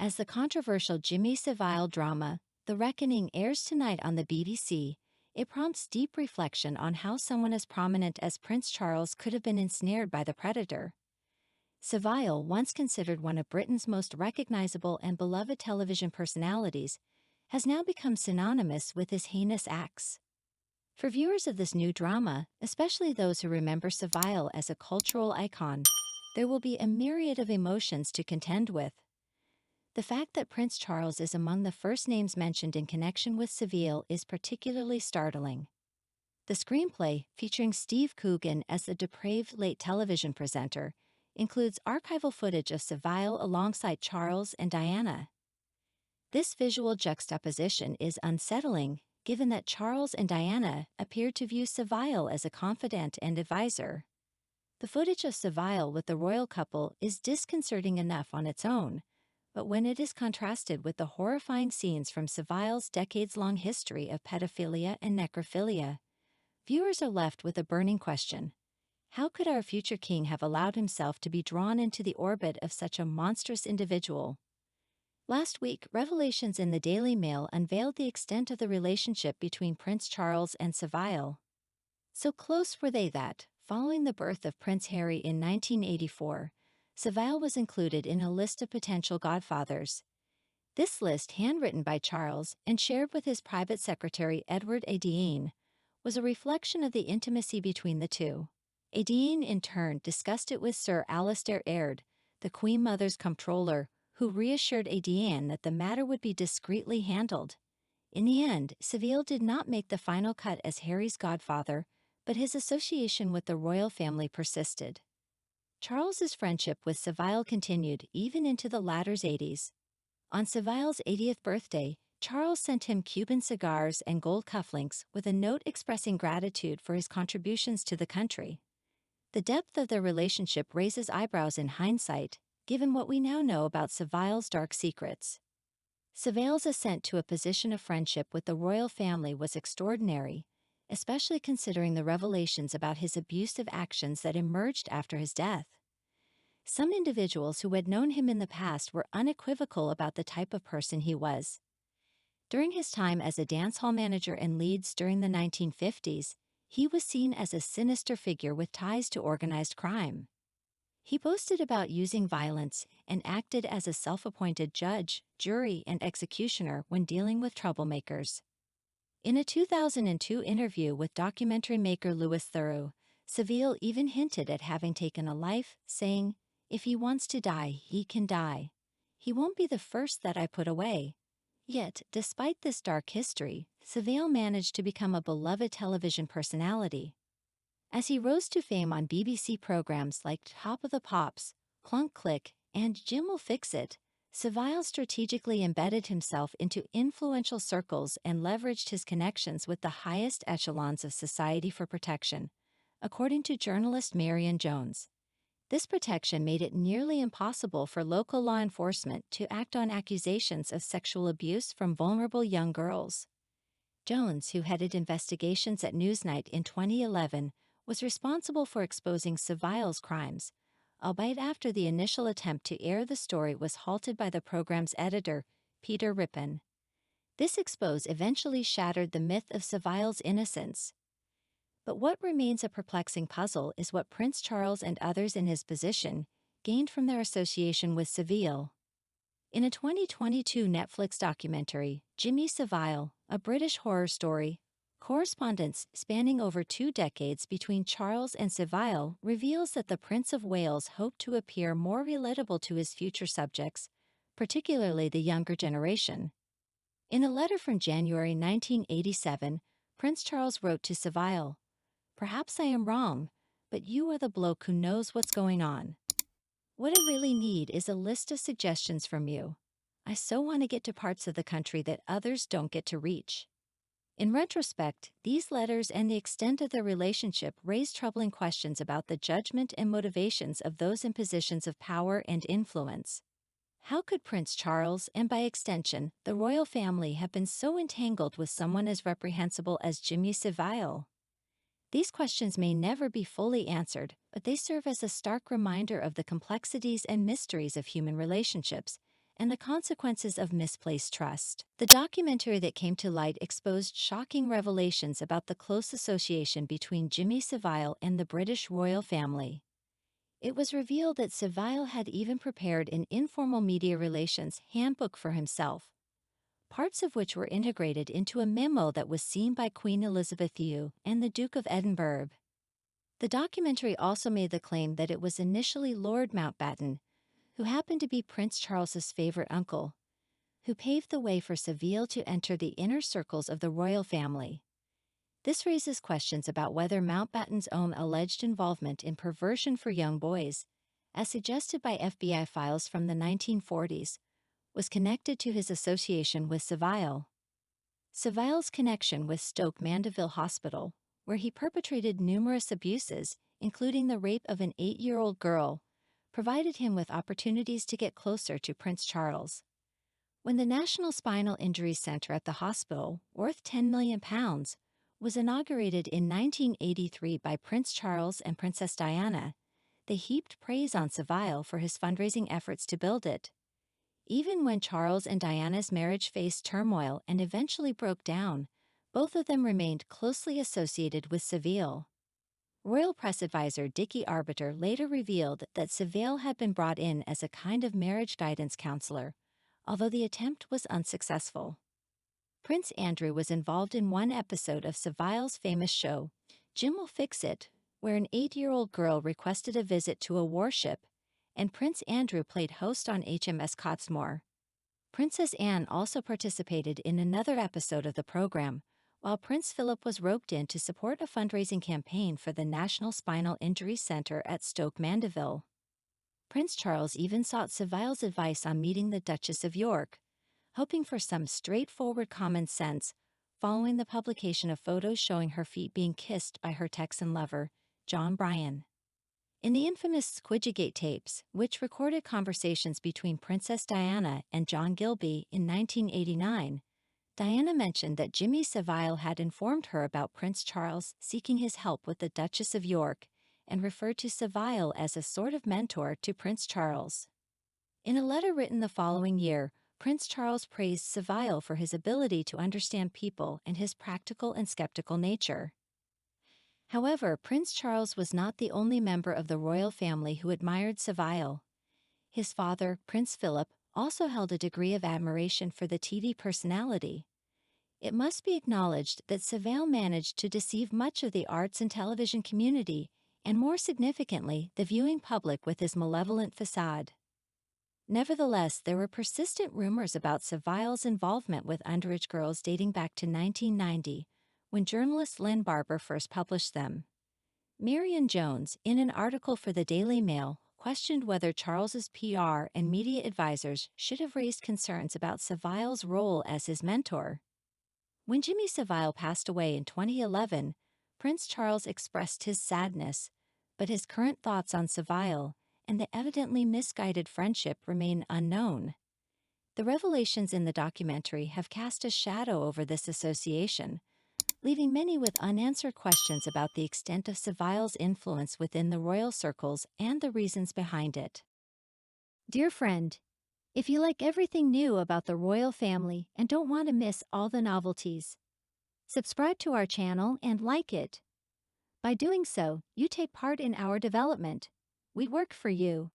As the controversial Jimmy Savile drama, The Reckoning, airs tonight on the BBC, it prompts deep reflection on how someone as prominent as Prince Charles could have been ensnared by the predator. Savile, once considered one of Britain's most recognizable and beloved television personalities, has now become synonymous with his heinous acts. For viewers of this new drama, especially those who remember Savile as a cultural icon, there will be a myriad of emotions to contend with. The fact that Prince Charles is among the first names mentioned in connection with Savile is particularly startling. The screenplay, featuring Steve Coogan as the depraved late television presenter, includes archival footage of Savile alongside Charles and Diana. This visual juxtaposition is unsettling, given that Charles and Diana appeared to view Savile as a confidant and advisor. The footage of Savile with the royal couple is disconcerting enough on its own, but when it is contrasted with the horrifying scenes from Savile's decades-long history of pedophilia and necrophilia, viewers are left with a burning question. How could our future king have allowed himself to be drawn into the orbit of such a monstrous individual? Last week, revelations in the Daily Mail unveiled the extent of the relationship between Prince Charles and Savile. So close were they that, following the birth of Prince Harry in 1984, Savile was included in a list of potential godfathers. This list, handwritten by Charles and shared with his private secretary Edward Adiane, was a reflection of the intimacy between the two. Adiane, in turn, discussed it with Sir Alastair Aird, the Queen Mother's comptroller, who reassured Adiane that the matter would be discreetly handled. In the end, Savile did not make the final cut as Harry's godfather, but his association with the royal family persisted. Charles's friendship with Savile continued even into the latter's 80s. On Savile's 80th birthday, Charles sent him Cuban cigars and gold cufflinks with a note expressing gratitude for his contributions to the country. The depth of their relationship raises eyebrows in hindsight, given what we now know about Savile's dark secrets. Savile's ascent to a position of friendship with the royal family was extraordinary, especially considering the revelations about his abusive actions that emerged after his death. Some individuals who had known him in the past were unequivocal about the type of person he was. During his time as a dance hall manager in Leeds during the 1950s, he was seen as a sinister figure with ties to organized crime. He boasted about using violence and acted as a self-appointed judge, jury, and executioner when dealing with troublemakers. In a 2002 interview with documentary maker Louis Theroux, Savile even hinted at having taken a life, saying, "If he wants to die, he can die. He won't be the first that I put away." Yet, despite this dark history, Savile managed to become a beloved television personality. As he rose to fame on BBC programs like Top of the Pops, Clunk Click, and Jim Will Fix It, Savile strategically embedded himself into influential circles and leveraged his connections with the highest echelons of society for protection, according to journalist Marion Jones. This protection made it nearly impossible for local law enforcement to act on accusations of sexual abuse from vulnerable young girls. Jones, who headed investigations at Newsnight in 2011, was responsible for exposing Savile's crimes, albeit after the initial attempt to air the story was halted by the program's editor, Peter Rippon. This expose eventually shattered the myth of Savile's innocence. But what remains a perplexing puzzle is what Prince Charles and others in his position gained from their association with Savile. In a 2022 Netflix documentary, Jimmy Savile, a British horror story, correspondence spanning over 2 decades between Charles and Savile reveals that the Prince of Wales hoped to appear more relatable to his future subjects, particularly the younger generation. In a letter from January 1987, Prince Charles wrote to Savile, "Perhaps I am wrong, but you are the bloke who knows what's going on. What I really need is a list of suggestions from you. I so want to get to parts of the country that others don't get to reach." In retrospect, these letters and the extent of their relationship raise troubling questions about the judgment and motivations of those in positions of power and influence. How could Prince Charles, and by extension, the royal family, have been so entangled with someone as reprehensible as Jimmy Savile? These questions may never be fully answered, but they serve as a stark reminder of the complexities and mysteries of human relationships, and the consequences of misplaced trust. The documentary that came to light exposed shocking revelations about the close association between Jimmy Savile and the British royal family. It was revealed that Savile had even prepared an informal media relations handbook for himself, parts of which were integrated into a memo that was seen by Queen Elizabeth II and the Duke of Edinburgh. The documentary also made the claim that it was initially Lord Mountbatten, who happened to be Prince Charles's favorite uncle, who paved the way for Savile to enter the inner circles of the royal family. This raises questions about whether Mountbatten's own alleged involvement in perversion for young boys, as suggested by FBI files from the 1940s, was connected to his association with Savile. Savile's connection with Stoke Mandeville Hospital, where he perpetrated numerous abuses, including the rape of an 8-year-old girl, provided him with opportunities to get closer to Prince Charles. When the National Spinal Injury Center at the hospital, worth £10 million, was inaugurated in 1983 by Prince Charles and Princess Diana, they heaped praise on Savile for his fundraising efforts to build it. Even when Charles and Diana's marriage faced turmoil and eventually broke down, both of them remained closely associated with Savile. Royal press advisor Dickie Arbiter later revealed that Savile had been brought in as a kind of marriage guidance counselor, although the attempt was unsuccessful. Prince Andrew was involved in one episode of Savile's famous show, Jim Will Fix It, where an 8-year-old girl requested a visit to a warship, and Prince Andrew played host on HMS Cottesmore. Princess Anne also participated in another episode of the program, while Prince Philip was roped in to support a fundraising campaign for the National Spinal Injury Center at Stoke Mandeville. Prince Charles even sought Savile's advice on meeting the Duchess of York, hoping for some straightforward common sense following the publication of photos showing her feet being kissed by her Texan lover, John Bryan. In the infamous Squidgegate tapes, which recorded conversations between Princess Diana and John Gilby in 1989, Diana mentioned that Jimmy Savile had informed her about Prince Charles seeking his help with the Duchess of York and referred to Savile as a sort of mentor to Prince Charles. In a letter written the following year, Prince Charles praised Savile for his ability to understand people and his practical and skeptical nature. However, Prince Charles was not the only member of the royal family who admired Savile. His father, Prince Philip, also held a degree of admiration for the TV personality. It must be acknowledged that Savile managed to deceive much of the arts and television community, and more significantly, the viewing public with his malevolent facade. Nevertheless, there were persistent rumors about Savile's involvement with underage girls dating back to 1990, when journalist Lynn Barber first published them. Marion Jones, in an article for the Daily Mail, questioned whether Charles's PR and media advisors should have raised concerns about Savile's role as his mentor. When Jimmy Savile passed away in 2011, Prince Charles expressed his sadness, but his current thoughts on Savile and the evidently misguided friendship remain unknown. The revelations in the documentary have cast a shadow over this association, leaving many with unanswered questions about the extent of Savile's influence within the royal circles and the reasons behind it. Dear friend, if you like everything new about the royal family and don't want to miss all the novelties, subscribe to our channel and like it. By doing so, you take part in our development. We work for you.